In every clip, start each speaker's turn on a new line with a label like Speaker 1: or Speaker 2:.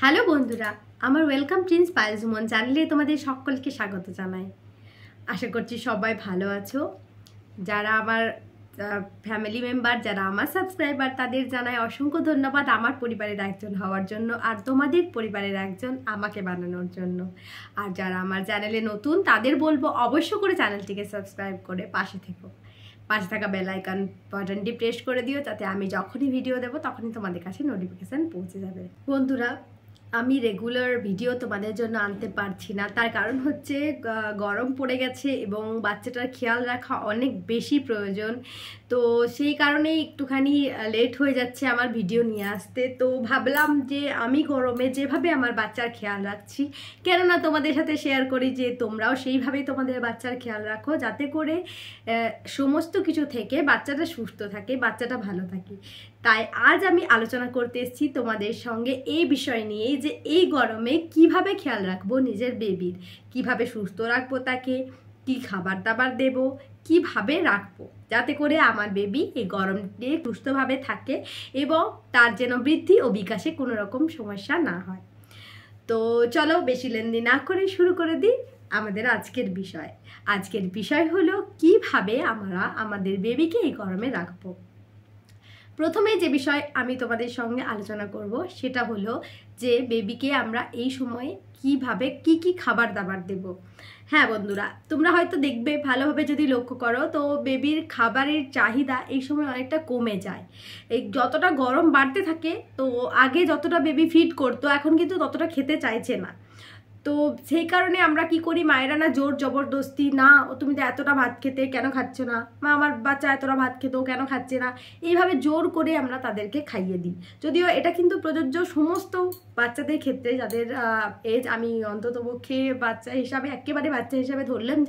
Speaker 1: Hello বন্ধুরা, আমার welcome Prince পায়েলজুমন চ্যানেলে তোমাদের সকলকে স্বাগত জানাই। আশা করছি সবাই ভালো আছো। যারা আমার ফ্যামিলি মেম্বার, যারা আমার সাবস্ক্রাইবার, তাদের জানাই অসংখ্য ধন্যবাদ আমার পরিবারের একজন হওয়ার জন্য আর তোমাদের পরিবারের একজন আমাকে বানানোর জন্য। আর যারা আমার চ্যানেলে নতুন তাদের বলবো অবশ্য করে চ্যানেলটিকে সাবস্ক্রাইব করে পাশে থেকো। পাশে থাকা বেল আইকন বাটনটি প্রেস করে দিও, যাতে আমি যখনই ভিডিও দেবো তখনই তোমাদের কাছে নোটিফিকেশান পৌঁছে যাবে। বন্ধুরা, আমি রেগুলার ভিডিও তোমাদের জন্য আনতে পারছি না, তার কারণ হচ্ছে গরম পড়ে গেছে এবং বাচ্চাটার খেয়াল রাখা অনেক বেশি প্রয়োজন। তো সেই কারণেই একটুখানি লেট হয়ে যাচ্ছে আমার ভিডিও নিয়ে আসতে। তো ভাবলাম যে আমি গরমে যেভাবে আমার বাচ্চার খেয়াল রাখছি, কেননা তোমাদের সাথে শেয়ার করি যে তোমরাও সেইভাবেই তোমাদের বাচ্চার খেয়াল রাখো, যাতে করে সমস্ত কিছু থেকে বাচ্চাটা সুস্থ থাকে, বাচ্চাটা ভালো থাকে। তাই আজ আমি আলোচনা করতে এসেছি তোমাদের সঙ্গে এই বিষয় নিয়ে যে এই গরমে কিভাবে খেয়াল রাখবো নিজের বেবির, কিভাবে সুস্থ রাখবো তাকে, কি খাবার দাবার দেব, কিভাবে রাখবো যাতে করে আমার বেবি এই গরমে সুস্থভাবে থাকে এবং তার যেন বৃদ্ধি ও বিকাশে কোনো রকম সমস্যা না হয়। তো চলো বেশি লেনদেন না করে শুরু করে দিই আমাদের আজকের বিষয়। আজকের বিষয় হলো কিভাবে আমরা আমাদের বেবিকে এই গরমে রাখবো। প্রথমে যে বিষয় আমি তোমাদের সঙ্গে আলোচনা করব সেটা হলো যে বেবিকে আমরা এই সময়ে কিভাবে কি খাবার দাবার দেব। হ্যাঁ বন্ধুরা, তোমরা হয়তো দেখবে ভালোভাবে যদি লক্ষ্য করো তো বেবির খাবারের চাহিদা এই সময় অনেকটা কমে যায়। এই যতটা গরম বাড়তে থাকে, তো আগে যতটা বেবি ফিড করতো এখন কিন্তু ততটা খেতে চাইছে না। তো সেই কারণে আমরা কি করি, মায়েরা না জোর জবরদস্তি, না ও তুমি তো এতটা ভাত খেতে কেন খাচ্ছ না, মা আমার বাচ্চা এতটা ভাত খেতেও কেন খাচ্ছে না, এইভাবে জোর করে আমরা তাদেরকে খাইয়ে দিই। যদিও এটা কিন্তু প্রযোজ্য সমস্ত বাচ্চাদের ক্ষেত্রে, যাদের এজ আমি অন্ততপক্ষে বাচ্চা হিসাবে একেবারে বাচ্চা হিসাবে ধরলাম,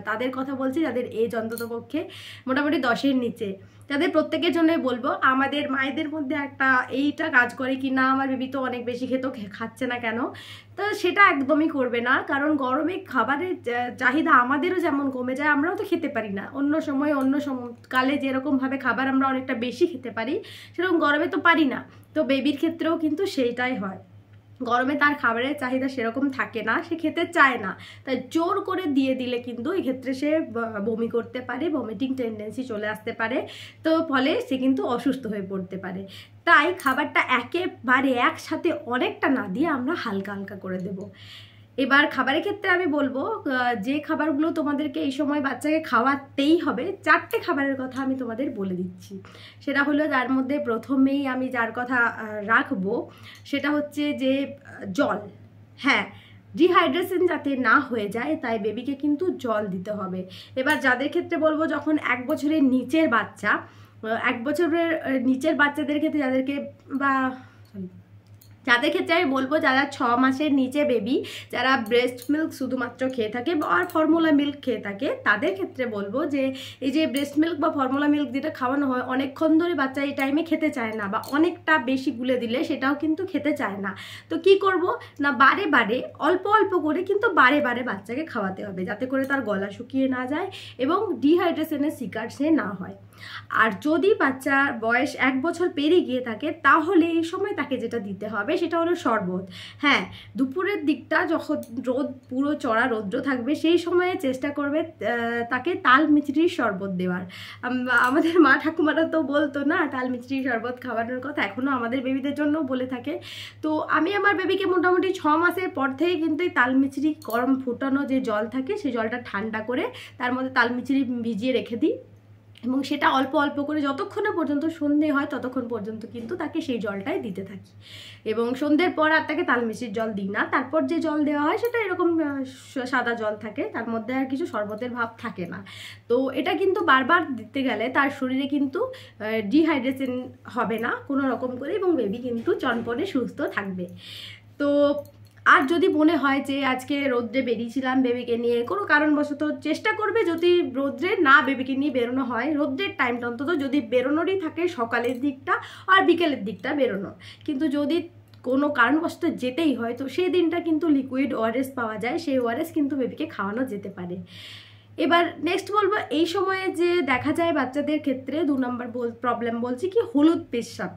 Speaker 1: তাদের কথা বলছি, যাদের এজ অন্ততপক্ষে মোটামুটি 10-এর নিচে, তাদের প্রত্যেকের জন্য বলবো আমাদের মায়েদের মধ্যে একটা এইটা কাজ করে কি না, আমার বেবি তো অনেক বেশি খেতেও খাচ্ছে না কেন। তো সেটা একদমই করবে না, কারণ গরমে খাবারের চাহিদা আমাদেরও যেমন কমে যায়, আমরাও তো খেতে পারি না অন্য সময় অন্য কালে যেরকমভাবে খাবার আমরা অনেকটা বেশি খেতে পারি, সেরকম গরমে তো পারি না। তো বেবির ক্ষেত্রেও কিন্তু সেইটাই হয়, গরমে তার খাবারের চাহিদা সেরকম থাকে না, সে খেতে চায় না, তাই জোর করে দিয়ে দিলে কিন্তু এক্ষেত্রে সে বমি করতে পারে, ভমিটিং টেন্ডেন্সি চলে আসতে পারে, তো ফলে সে কিন্তু অসুস্থ হয়ে পড়তে পারে। তাই খাবারটা একেবারে একসাথে অনেকটা না দিয়ে আমরা হালকা হালকা করে দেব। এবার খাবারের ক্ষেত্রে আমি বলবো যে খাবারগুলো তোমাদেরকে এই সময় বাচ্চাকে খাওয়াতেই হবে, 4টে খাবারের কথা আমি তোমাদের বলে দিচ্ছি। সেটা হলো, যার মধ্যে প্রথমেই আমি যার কথা রাখবো সেটা হচ্ছে যে জল। হ্যাঁ, ডিহাইড্রেশন যাতে না হয়ে যায় তাই বেবিকে কিন্তু জল দিতে হবে। এবার যাদের ক্ষেত্রে বলবো যখন 1 বছরের নিচের বাচ্চা, 1 বছরের নিচের বাচ্চাদের ক্ষেত্রে যাদের ক্ষেত্রে আমি বলবো যারা 6 মাসের নিচে বেবি, যারা ব্রেস্ট মিল্ক শুধুমাত্র খেয়ে থাকে আর ফর্মুলা মিল্ক খেয়ে থাকে, তাদের ক্ষেত্রে বলবো যে এই যে ব্রেস্ট মিল্ক বা ফর্মুলা মিল্ক যেটা খাওয়ানো হয় অনেকক্ষণ ধরে বাচ্চা এই টাইমে খেতে চায় না, বা অনেকটা বেশি গুলে দিলে সেটাও কিন্তু খেতে চায় না। তো কি করব না, বারে বারে অল্প অল্প করে কিন্তু বারে বারে বাচ্চাকে খাওয়াতে হবে, যাতে করে তার গলা শুকিয়ে না যায় এবং ডিহাইড্রেশনের শিকার সে না হয়। আর যদি বাচ্চার বয়স 1 বছর পেরিয়ে গিয়ে থাকে, তাহলে এই সময় তাকে যেটা দিতে হবে সেটা হলো শরবত। হ্যাঁ, দুপুরের দিকটা যখন রোদ পুরো চড়া রৌদ্র থাকবে সেই সময়ে চেষ্টা করবে তাকে তাল মিছরির শরবত দেওয়ার। আমাদের মা ঠাকুমারা তো বলতো না তাল মিছরির শরবত খাওয়ানোর কথা, এখনও আমাদের বেবিদের জন্য বলে থাকে। তো আমি আমার বেবিকে মোটামুটি 6 মাসের পর থেকে কিন্তু এই তাল মিছরি গরম ফুটানো যে জল থাকে সেই জলটা ঠান্ডা করে তার মধ্যে তাল মিছরি ভিজিয়ে রেখে দিই, এবং সেটা অল্প অল্প করে যতক্ষণ না পর্যন্ত সন্ধে হয় ততক্ষণ পর্যন্ত কিন্তু তাকে সেই জলটাই দিতে থাকি। এবং সন্ধ্যের পর আর তাকে তালমিছরির জল দিই না, তারপর যে জল দেওয়া হয় সেটা এরকম সাদা জল থাকে, তার মধ্যে আর কিছু শরবতের ভাব থাকে না। তো এটা কিন্তু বারবার দিতে গেলে তার শরীরে কিন্তু ডিহাইড্রেশন হবে না কোনো রকম করে, এবং বেবি কিন্তু চনপনে সুস্থ থাকবে। তো আর যদি মনে হয় যে আজকে রোদ্রে বেরিয়েছিলাম বেবিকে নিয়ে, কোনো কারণবশত চেষ্টা করবে যদি রোদ্রে না বেবিকে নিয়ে বেরোনো হয়, রোদ্রের টাইমটা অন্তত যদি বেরোনোরই থাকে সকালের দিকটা আর বিকেলের দিকটা বেরোনো, কিন্তু যদি কোনো কারণবশত যেতেই হয় তো সেই দিনটা কিন্তু লিকুইড ওআরএস পাওয়া যায়, সেই ওআরএস কিন্তু বেবিকে খাওয়ানো যেতে পারে। এবার নেক্সট বলবো, এই সময়ে যে দেখা যায় বাচ্চাদের ক্ষেত্রে 2 নম্বর প্রবলেম বলছি কি, হলুদ পেশাব।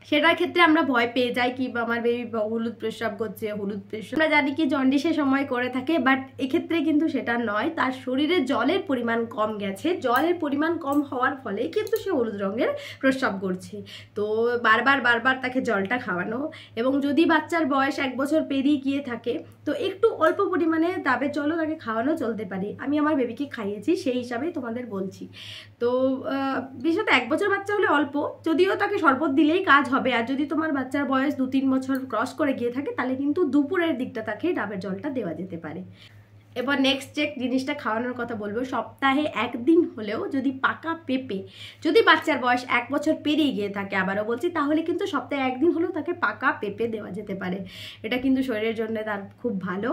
Speaker 1: সেটার ক্ষেত্রে আমরা ভয় পেয়ে যাই কি আমার বেবি হলুদ প্রস্রাব করছে, হলুদ প্রস্রাব আমরা জানি কি জন্ডিসের সময় করে থাকে, বাট এক্ষেত্রে কিন্তু সেটা নয়, তার শরীরে জলের পরিমাণ কম গেছে, জলের পরিমাণ কম হওয়ার ফলে কিন্তু সে হলুদ রঙের প্রস্রাব করছে। তো বারবার তাকে জলটা খাওয়ানো, এবং যদি বাচ্চার বয়স 1 বছর পেরিয়ে গিয়ে থাকে তো একটু অল্প পরিমাণে ডাবের জলও তাকে খাওয়ানো চলতে পারে। আমি আমার বেবিকে খাইয়েছি, সেই হিসাবেই তোমাদের বলছি। তো বিশেষত 1 বছর বাচ্চা হলে অল্প, যদিও তাকে শরবত দিলেই কাজ হবে। আর যদি তোমার বাচ্চার বয়স 2-3 বছর ক্রস করে গিয়ে থাকে তাহলে কিন্তু দুপুরের দিকটা তাকে ডাবের জলটা দেওয়া যেতে পারে। এবার নেক্সট যে জিনিসটা খাওয়ানোর কথা বলবো, সপ্তাহে 1 দিন হলেও যদি পাকা পেঁপে, যদি বাচ্চার বয়স 1 বছর পেরিয়ে গিয়ে থাকে, আবারও বলছি, তাহলে কিন্তু সপ্তাহে 1 দিন হলেও তাকে পাকা পেঁপে দেওয়া যেতে পারে। এটা কিন্তু শরীরের জন্য তার খুব ভালো।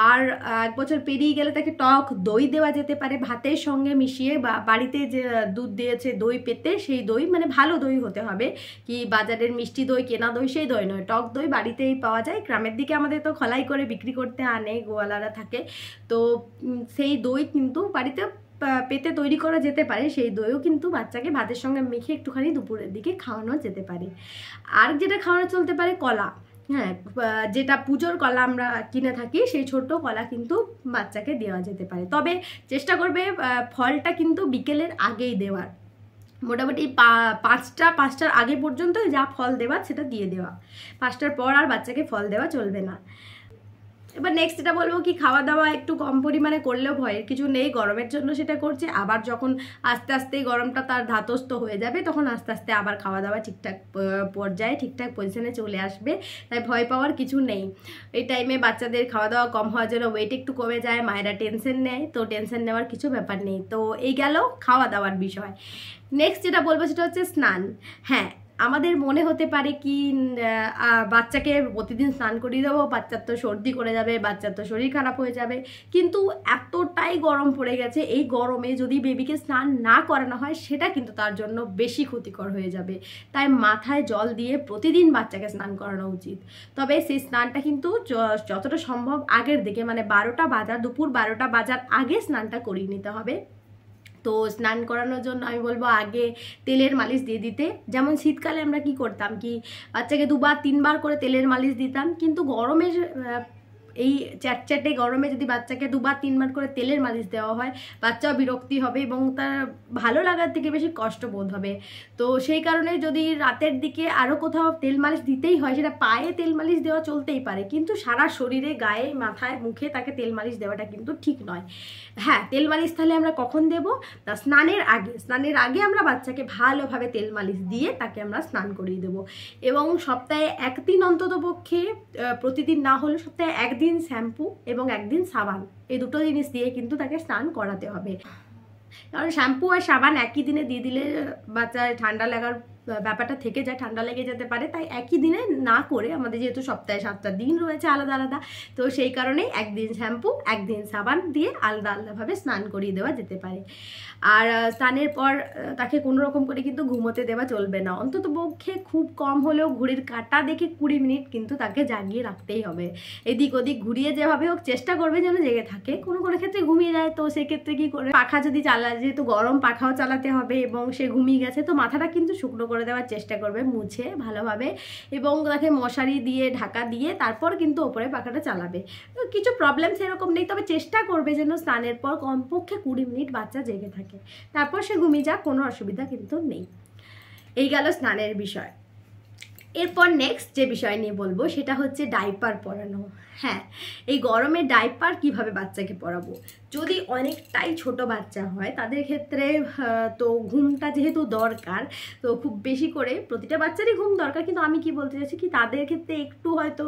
Speaker 1: আর 1 বছর পেরিয়ে গেলে তাকে টক দই দেওয়া যেতে পারে ভাতের সঙ্গে মিশিয়ে, বা বাড়িতে যে দুধ দিয়েছে দই পেতে, সেই দই মানে ভালো দই হতে হবে, কি বাজারের মিষ্টি দই কেনা দই সেই দই নয়, টক দই বাড়িতেই পাওয়া যায়। গ্রামের দিকে আমাদের তো খলাই করে বিক্রি করতে আনে, গোয়ালারা থাকে, তো সেই দই কিন্তু বাড়িতে পেতে তৈরি করা যেতে পারে। সেই দইও কিন্তু বাচ্চাকে ভাতের সঙ্গে মেখে একটুখানি দুপুরের দিকে খাওয়ানো যেতে পারে। আর যেটা খাওয়ানো চলতে পারে কলা, হ্যাঁ, যেটা পুজোর কলা আমরা কিনে থাকি, সেই ছোট কলা কিন্তু বাচ্চাকে দেওয়া যেতে পারে। তবে চেষ্টা করবে ফলটা কিন্তু বিকেলের আগেই দেওয়ার, মোটামুটি 5টার আগে পর্যন্ত যা ফল দেওয়া সেটা দিয়ে দেওয়া, 5টার পর আর বাচ্চাকে ফল দেওয়া চলবে না। এবার নেক্সট এটা বলবো কি, খাওয়া দাওয়া একটু কম পরিমাণে করলেও ভয়ের কিছু নেই, গরমের জন্য সেটা করছে। আবার যখন আস্তে আস্তে গরমটা তার ধাতস্থ হয়ে যাবে, তখন আস্তে আস্তে আবার খাওয়া দাওয়া ঠিকঠাক পর্যায়ে ঠিকঠাক পজিশনে চলে আসবে, তাই ভয় পাওয়ার কিছু নেই। এই টাইমে বাচ্চাদের খাওয়া দাওয়া কম হওয়ার জন্য ওয়েট একটু কমে যায়, মায়েরা টেনশন নেয়, তো টেনশন নেওয়ার কিছু ব্যাপার নেই। তো এই গেল খাওয়া দাওয়ার বিষয়। নেক্সট যেটা বলবো সেটা হচ্ছে স্নান। হ্যাঁ, আমাদের মনে হতে পারে কি বাচ্চাকে প্রতিদিন স্নান করিয়ে দেবো, বাচ্চার তো সর্দি করে যাবে, বাচ্চার তো শরীর খারাপ হয়ে যাবে, কিন্তু এতটাই গরম পড়ে গেছে, এই গরমে যদি বেবিকে স্নান না করানো হয় সেটা কিন্তু তার জন্য বেশি ক্ষতিকর হয়ে যাবে। তাই মাথায় জল দিয়ে প্রতিদিন বাচ্চাকে স্নান করানো উচিত। তবে সেই স্নানটা কিন্তু যতটা সম্ভব আগের দিকে, মানে 12টা বাজার, দুপুর 12টা বাজার আগে স্নানটা করিয়ে নিতে হবে। তো স্নান করানোর জন্য আমি বলবো আগে তেলের মালিশ দিয়ে দিতে। যেমন শীতকালে আমরা কি করতাম কি, বাচ্চাকে 2-3 বার করে তেলের মালিশ দিতাম, কিন্তু গরমের এই চ্যাটচ্যাটে গরমে যদি বাচ্চাকে 2-3 বার করে তেলের মালিশ দেওয়া হয়, বাচ্চাও বিরক্তি হবে এবং তার ভালো লাগার থেকে বেশি কষ্ট বোধ হবে। তো সেই কারণে যদি রাতের দিকে আরও কোথাও তেল মালিশ দিতেই হয়, সেটা পায়ে তেল মালিশ দেওয়া চলতেই পারে, কিন্তু সারা শরীরে, গায়ে, মাথায়, মুখে তাকে তেল মালিশ দেওয়াটা কিন্তু ঠিক নয়। হ্যাঁ, তেল মালিশ তাহলে আমরা কখন দেবো, তা স্নানের আগে। স্নানের আগে আমরা বাচ্চাকে ভালোভাবে তেল মালিশ দিয়ে তাকে আমরা স্নান করিয়ে দেবো। এবং সপ্তাহে 1 দিন অন্তত পক্ষে, প্রতিদিন না হলে সপ্তাহে 1 দিন শ্যাম্পু এবং 1 দিন সাবান, এই দুটো জিনিস দিয়ে কিন্তু তাকে স্নান করাতে হবে। কারণ শ্যাম্পু আর সাবান একই দিনে দিয়ে দিলে বাচ্চার ঠান্ডা লাগার ব্যাপারটা থেকে যায়, ঠান্ডা লেগে যেতে পারে। তাই একই দিনে না করে, আমাদের যেহেতু সপ্তাহে 7টা দিন রয়েছে আলাদা আলাদা, তো সেই কারণেই 1 দিন শ্যাম্পু 1 দিন সাবান দিয়ে আলাদা আলাদাভাবে স্নান করিয়ে দেওয়া যেতে পারে। আর স্নানের পর তাকে কোনো রকম করে কিন্তু ঘুমোতে দেওয়া চলবে না, অন্তত পক্ষে খুব কম হলেও ঘড়ির কাঁটা দেখে 20 মিনিট কিন্তু তাকে জাগিয়ে রাখতেই হবে। এদিক ওদিক ঘুরিয়ে যেভাবে হোক চেষ্টা করবে যেন জেগে থাকে। কোনো কোনো ক্ষেত্রে ঘুমিয়ে যায়, তো সেক্ষেত্রে কি করে, পাখা যদি চালায়, যেহেতু গরম পাখাও চালাতে হবে, এবং সে ঘুমিয়ে গেছে, তো মাথাটা কিন্তু শুকনো করে দেওয়ার চেষ্টা করবে মুছে ভালোভাবে, এবং তাকে মশারি দিয়ে ঢাকা দিয়ে তারপর কিন্তু ওপরে পাখাটা চালাবে। কিছু প্রবলেম সেরকম নেই, তবে চেষ্টা করবে যেন স্নানের পর কমপক্ষে 20 মিনিট বাচ্চা জেগে থাকে, তারপর সে ঘুমিয়ে যাক, কোনো অসুবিধা কিন্তু নেই। এই গেল স্নানের বিষয়। এরপর নেক্সট যে বিষয় নিয়ে বলবো সেটা হচ্ছে ডাইপার পরানো। হ্যাঁ, এই গরমে ডাইপার কিভাবে বাচ্চাকে পরাবো। যদি অনেকটাই ছোট বাচ্চা হয় তাদের ক্ষেত্রে তো ঘুমটা যেহেতু দরকার, তো খুব বেশি করে প্রতিটা বাচ্চারই ঘুম দরকার, কিন্তু আমি কি বলতে চাইছি কি, তাদের ক্ষেত্রে একটু হয়তো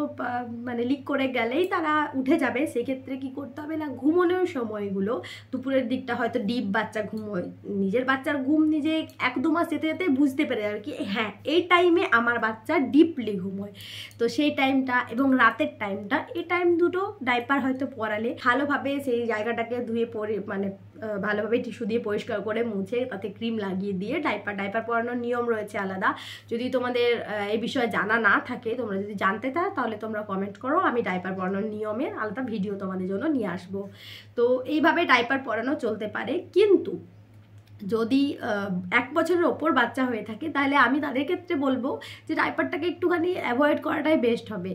Speaker 1: মানে লিক করে গেলেই তারা উঠে যাবে, সেক্ষেত্রে কি করতে হবে না, ঘুমানোর সময়গুলো দুপুরের দিকটা হয়তো ডিপ বাচ্চা ঘুমোয়, নিজের বাচ্চার ঘুম নিজে 1-2 মাস যেতে যেতে বুঝতে পেরে যাবে কি, হ্যাঁ এই টাইমে আমার বাচ্চা ডিপলি ঘুমোয়। তো সেই টাইমটা এবং রাতের টাইমটা, এই টাইম দুটো ডাইপার হয়তো পরালে ভালোভাবে সেই জায়গাটাকে ধুয়ে মানে ভালোভাবে টিস্যু দিয়ে পরিষ্কার করে মুছে তাতে ক্রিম লাগিয়ে দিয়ে ডাইপার পরানোর নিয়ম রয়েছে আলাদা। যদি তোমাদের এই বিষয়ে জানা না থাকে, তোমরা যদি জানতে চাও তাহলে তোমরা কমেন্ট করো, আমি ডাইপার পরানোর নিয়মের আলাদা ভিডিও তোমাদের জন্য নিয়ে আসবো। তো এইভাবে ডাইপার পরানো চলতে পারে, কিন্তু যদি 1 বছরের ওপর বাচ্চা হয়ে থাকে তাহলে আমি তাদের ক্ষেত্রে বলবো যে ডাইপারটাকে একটুখানি অ্যাভয়েড করাটাই বেস্ট হবে।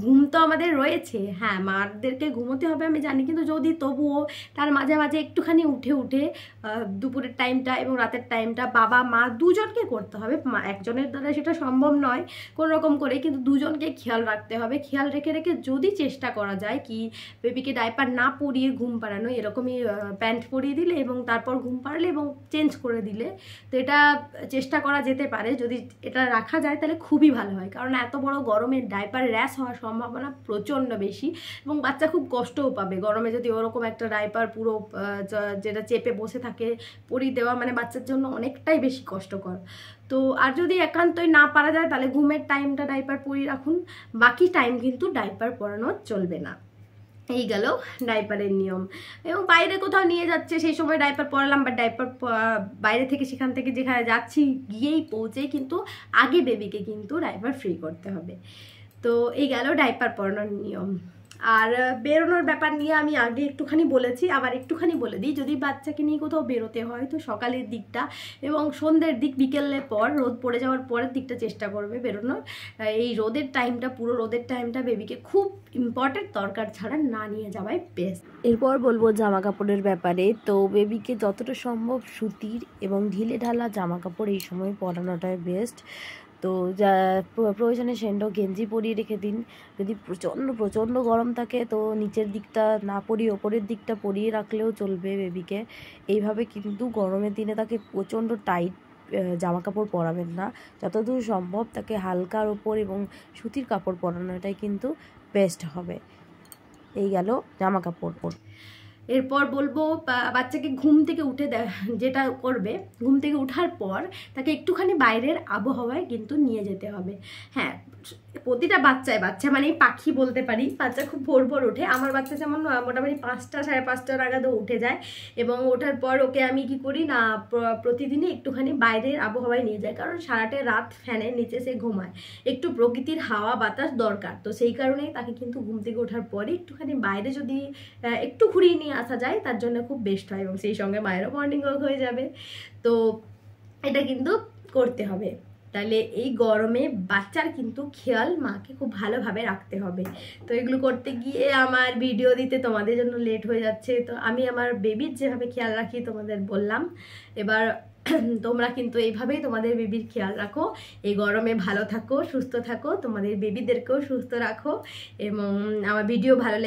Speaker 1: ঘুম তো আমাদের রয়েছে, হ্যাঁ মাদেরকে ঘুমোতে হবে আমি জানি, কিন্তু যদি তবুও তার মাঝে মাঝে একটুখানি উঠে দুপুরের টাইমটা এবং রাতের টাইমটা বাবা মা দুজনকে করতে হবে। একজনের দ্বারা সেটা সম্ভব নয় কোনো রকম করে, কিন্তু দুজনকে খেয়াল রাখতে হবে। খেয়াল রেখে রেখে যদি চেষ্টা করা যায় কি বেবিকে ডাইপার না পরিয়ে ঘুম পাড়ানো, এরকমই প্যান্ট পরিয়ে দিলে এবং তারপর ঘুম পাড়ালে এবং চেঞ্জ করে দিলে, তো এটা চেষ্টা করা যেতে পারে। যদি এটা রাখা যায় তাহলে খুবই ভালো হয়, কারণ এত বড় গরমে ডাইপার র্যাশ হওয়ার সম্ভাবনা প্রচণ্ড বেশি এবং বাচ্চা খুব কষ্টও পাবে গরমে। যদি ওরকম একটা ডাইপার পুরো যেটা চেপে বসে থাকে পরিয়ে দেওয়া মানে বাচ্চার জন্য অনেকটাই বেশি কষ্টকর। তো আর যদি একান্তই না পারা যায় তাহলে ঘুমের টাইমটা ডাইপার পরিয়ে রাখুন, বাকি টাইম কিন্তু ডাইপার পরানো চলবে না। এই গেল ডাইপারের নিয়ম। এবং বাইরে কোথাও নিয়ে যাচ্ছে সেই সময় ডাইপার পরালাম, বা ডাইপার বাইরে থেকে সেখান থেকে যেখানে যাচ্ছি গিয়েই পৌঁছেই কিন্তু আগে বেবিকে কিন্তু ডাইপার ফ্রি করতে হবে। তো এই গেল ডাইপার পরানোর নিয়ম। আর বেরোনোর ব্যাপার নিয়ে আমি আগে একটুখানি বলেছি, আবার একটুখানি বলে দিই। যদি বাচ্চাকে নিয়ে কোথাও বেরোতে হয় তো সকালের দিকটা এবং সন্ধ্যের দিক, বিকেলের পর রোদ পড়ে যাওয়ার পরের দিকটা চেষ্টা করবে বেরোনোর। এই রোদের টাইমটা, পুরো রোদের টাইমটা বেবিকে খুব ইম্পর্টেন্ট দরকার ছাড়া না নিয়ে যাওয়াই বেস্ট।
Speaker 2: এরপর বলবো জামা কাপড়ের ব্যাপারে। তো বেবিকে যতটা সম্ভব সুতির এবং ঢিলে ঢালা জামা কাপড় এই সময় পরানোটাই বেস্ট। তো যা প্রয়োজনে সেন্ডো গেঞ্জি পরিয়ে রেখে দিন। যদি প্রচণ্ড গরম থাকে তো নিচের দিকটা না পরিয়ে ওপরের দিকটা পরিয়ে রাখলেও চলবে বেবিকে। এইভাবে কিন্তু গরমের দিনে তাকে প্রচণ্ড টাইট জামা কাপড় পরাবেন না, যতদূর সম্ভব তাকে হালকার ওপর এবং সুতির কাপড় পরানোটাই কিন্তু বেস্ট হবে। এই গেল জামা কাপড়।
Speaker 1: এরপর বলবো বাচ্চাকে ঘুম থেকে উঠে যেটা করবে, ঘুম থেকে ওঠার পর তাকে একটুখানি বাইরের আবহাওয়ায় কিন্তু নিয়ে যেতে হবে। হ্যাঁ, প্রতিটা বাচ্চা মানেই পাখি বলতে পারি, বাচ্চা খুব ভোর ওঠে। আমার বাচ্চা যেমন মোটামুটি 5টা সাড়ে 5টা নাগাদও উঠে যায়, এবং ওঠার পর ওকে আমি কি করি না প্রতিদিনই একটুখানি বাইরের আবহাওয়ায় নিয়ে যাই, কারণ সারাটা রাত ফ্যানের নিচে সে ঘুমায়, একটু প্রকৃতির হাওয়া বাতাস দরকার। তো সেই কারণেই তাকে কিন্তু ঘুম থেকে ওঠার পরে একটুখানি বাইরে যদি একটু ঘুরিয়ে নিয়ে আসা যায় তার জন্য খুব বেস্ট হয়, এবং সেই সঙ্গে মায়েরও মর্নিং ওয়াক হয়ে যাবে। তো এটা কিন্তু করতে হবে। তাহলে এই গরমে বাচ্চার কিন্তু খেয়াল মাকে খুব ভালোভাবে রাখতে হবে। তো এগুলো করতে গিয়ে আমার ভিডিও দিতে তোমাদের জন্য লেট হয়ে যাচ্ছে। তো আমি আমার বেবির যেভাবে খেয়াল রাখি তোমাদের বললাম। এবার তোমরা কিন্তু এইভাবেই তোমাদের বেবির খেয়াল রাখো। এই গরমে ভালো থাকো, সুস্থ থাকো, তোমাদের বেবিদেরকেও সুস্থ রাখো। এবং আমার ভিডিও ভালো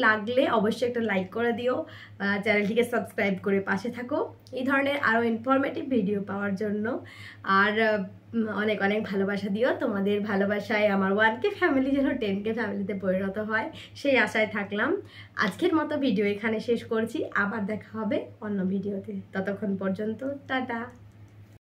Speaker 1: লাগলে অবশ্যই একটা লাইক করে দিও, চ্যানেলটিকে সাবস্ক্রাইব করে পাশে থাকো এই ধরনের আরও ইনফরমেটিভ ভিডিও পাওয়ার জন্য। আর অনেক অনেক ভালোবাসা দিও। তোমাদের ভালোবাসায় আমার 1K ফ্যামিলি যেন 10K ফ্যামিলিতে পরিণত হয় সেই আশায় থাকলাম। আজকের মতো ভিডিও এখানে শেষ করছি, আবার দেখা হবে অন্য ভিডিওতে। ততক্ষণ পর্যন্ত টাটা।